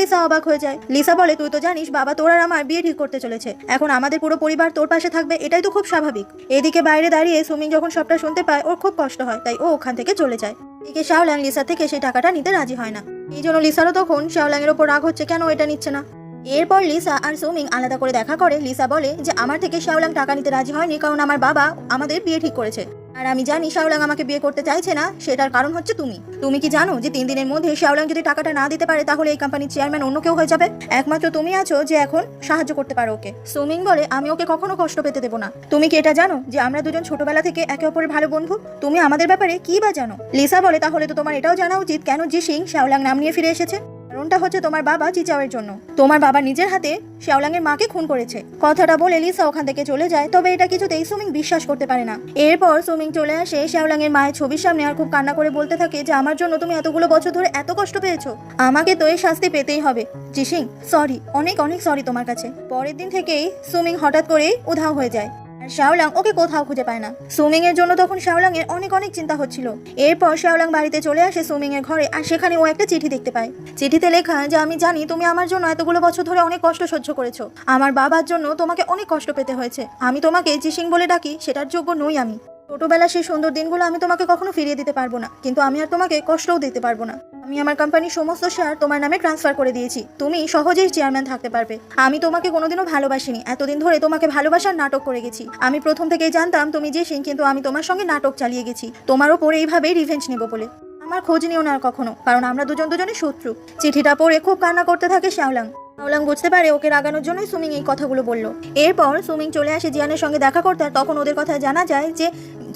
Lisa অবাক হয়ে যায়। লিসা বলে, তুই তো জানিস বাবা তোর আর আমার বিয়ে ঠিক করতে চলেছে, এখন আমাদের পুরো পরিবার তোর পাশে থাকবে, এটাই তো খুব স্বাভাবিক। এদিকে বাইরে দাঁড়িয়ে সুমিং যখন সবটা শুনতে পায় ওর খুব কষ্ট হয়, তাই ও ওখান থেকে চলে যায়। এদিকে শাওলাং লিসা থেকে সেই টাকাটা নিতে রাজি হয় না। এই জন্য লিসারও তখন শাওলাং এর ওপর রাগ হচ্ছে কেন এটা নিচ্ছে না। এরপর লিসা আর সুমিং আলাদা করে দেখা করে। লিসা বলে যে আমার থেকে শাওলাং টাকা নিতে রাজি হয়নি কারণ আমার বাবা আমাদের বিয়ে ঠিক করেছে, আর আমি জানি শাওলাং আমাকে বিয়ে করতে চাইছে না, সেটার কারণ হচ্ছে তুমি কি জানো যে 3 দিনের মধ্যে শাওলাং যদি টাকাটা না দিতে পারে তাহলে এই কোম্পানির চেয়ারম্যান অন্য কেউ হয়ে যাবে, একমাত্র তুমি আছো যে এখন সাহায্য করতে পারো ওকে। সুমিং বলে, আমি ওকে কখনো কষ্ট পেতে দেবো না। তুমি কি এটা জানো যে আমরা দুজন ছোটবেলা থেকে একে অপরের ভালো বন্ধু? তুমি আমাদের ব্যাপারে কি বা জানো? লিসা বলে, তাহলে তো তোমার এটাও জানা উচিত কেন জিসিং শাওলাং নাম নিয়ে ফিরে এসেছে। কারণটা হচ্ছে তোমার বাবা চিচাওয়ের জন্য। তোমার বাবা নিজের হাতে শাওলাং এর মাকে খুন করেছে। কথাটা বলে লিসা ওখান থেকে চলে যায়, তবে এটা কিছুতেই সুমিং বিশ্বাস করতে পারে না। এরপর সুমিং চলে আসে শাওলাং এর মায়ের ছবির সামনে আর খুব কান্না করে বলতে থাকে যে আমার জন্য তুমি এতগুলো বছর ধরে এত কষ্ট পেয়েছো, আমাকে তো এই শাস্তি পেতেই হবে। জিসিং সরি, অনেক অনেক সরি তোমার কাছে। পরের দিন থেকেই সুমিং হঠাৎ করেই উধাও হয়ে যায় আর শাওলাং ওকে কোথাও খুঁজে পায় না। সুমিং এর জন্য তখন শাওলাং এর অনেক অনেক চিন্তা হচ্ছিল। এরপর শাওলাং বাড়িতে চলে আসে সুমিং এর ঘরে, আর সেখানে ও একটা চিঠি দেখতে পায়। চিঠিতে লেখা যে আমি জানি তুমি আমার জন্য এতগুলো বছর ধরে অনেক কষ্ট সহ্য করেছো, আমার বাবার জন্য তোমাকে অনেক কষ্ট পেতে হয়েছে, আমি তোমাকে জিসিং বলে ডাকি সেটার যোগ্য নই আমি। ছোটবেলা সেই সুন্দর দিনগুলো আমি তোমাকে কখনো ফিরিয়ে দিতে পারবো না, কিন্তু আমি আর তোমাকে কষ্টও দিতে পারবো না। আমি আমার কোম্পানির সমস্ত শেয়ার তোমার নামে ট্রান্সফার করে দিয়েছি, তুমি সহজেই চেয়ারম্যান থাকতে পারবে। আমি তোমাকে কোনোদিনও ভালোবাসিনি, এতদিন ধরে তোমাকে ভালোবাসার নাটক করে গেছি। আমি প্রথম থেকেই জানতাম তুমি জিসিং, কিন্তু আমি তোমার সঙ্গে নাটক চালিয়ে গেছি তোমার ওপর এইভাবেই রিভেঞ্জ নেবো বলে। আমার খোঁজ নিও না আর কখনো, কারণ আমরা দুজনে শত্রু। চিঠিটা পড়ে খুব কান্না করতে থাকে শাওলাং। শাওলাং বুঝতে পারে ওকে রাগানোর জন্যই সুমিং এই কথাগুলো বললো। এরপর সুমিং চলে আসে জিয়ানের সঙ্গে দেখা করতে, আর তখন ওদের কথা জানা যায় যে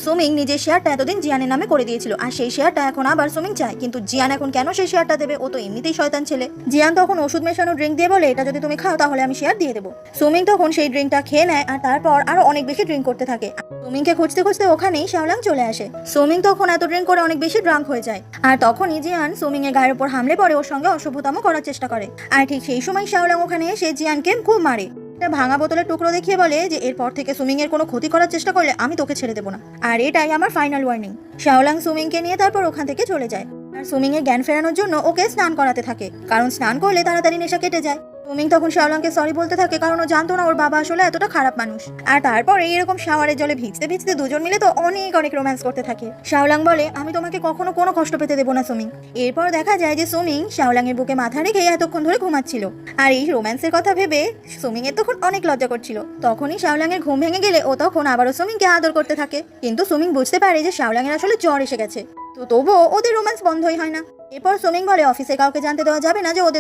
সুমিং নিজের শেয়ারটা এতদিন জিয়ানের নামে করে দিয়েছিল, আর সেই শেয়ারটা এখন আবার সুমিং চায়। কিন্তু জিয়ান এখন কেন সেই শেয়ারটা দেবে? ও তো এমনিতেই শয়তান ছেলে। জিয়ান তখন ওষুধ মেশানো ড্রিঙ্ক দিয়ে বলে, এটা যদি তুমি খাও তাহলে আমি শেয়ার দিয়ে দেবো। সুমিং তখন সেই ড্রিঙ্কটা খেয়ে নেয়, আর তারপর আরো অনেক বেশি ড্রিঙ্ক করতে থাকে। সুমিংকে খুঁজতে খুঁজতে ওখানেই শাওলাং চলে আসে। সুমিং তখন এত ড্রিঙ্ক করে অনেক বেশি ড্রাঙ্ক হয়ে যায়, আর তখনই জিয়ান সুমিং এর গায়ের উপর হামলে পড়ে, ওর সঙ্গে অসভ্যতম করার চেষ্টা করে। আর ঠিক সেই সময় শাওলাং ওখানে এসে জিয়ানকে খুব মারে। একটা ভাঙা বোতলের টুকরো দেখিয়ে বলে যে এরপর থেকে সুমিং এর কোনো ক্ষতি করার চেষ্টা করলে আমি তোকে ছেড়ে দেবো না, আর এটাই আমার ফাইনাল ওয়ার্নিং। শাওলাং সুমিংকে নিয়ে তারপর ওখান থেকে চলে যায়, আর সুমিং এর জ্ঞান ফেরানোর জন্য ওকে স্নান করাতে থাকে, কারণ স্নান করলে তাড়াতাড়ি নেশা কেটে যায়। সুমিং তখন শাওলাংকে সরি বলতে থাকে, কারণ ও জানতো না ওর বাবা আসলে এতটা খারাপ মানুষ। আর তারপর এইরকম শাওয়ারের জলে ভিজতে ভিজতে দুজন মিলে তো অনেক অনেক রোম্যান্স করতে থাকে। শাওলাং বলে, আমি তোমাকে কখনো কোনো কষ্ট পেতে দেবো না সুমিং। এরপর দেখা যায় যে সুমিং শাওলাং এর বুকে মাথা রেখে এতক্ষণ ধরে ঘুমাচ্ছিল, আর এই রোম্যান্সের কথা ভেবে সুমিং এর তখন অনেক লজ্জা করছিল। তখনই শাওলাং এর ঘুম ভেঙে গেলে ও তখন আবারও সুমিংকে আদর করতে থাকে, কিন্তু সুমিং বুঝতে পারে যে শাওলাং এর আসলে জ্বর এসে গেছে, তো তবুও ওদের রোম্যান্স বন্ধই হয় না। এরপর সুমিং বলে অফিসে কাউকে জানতে দেওয়া যাবে না যে ওদের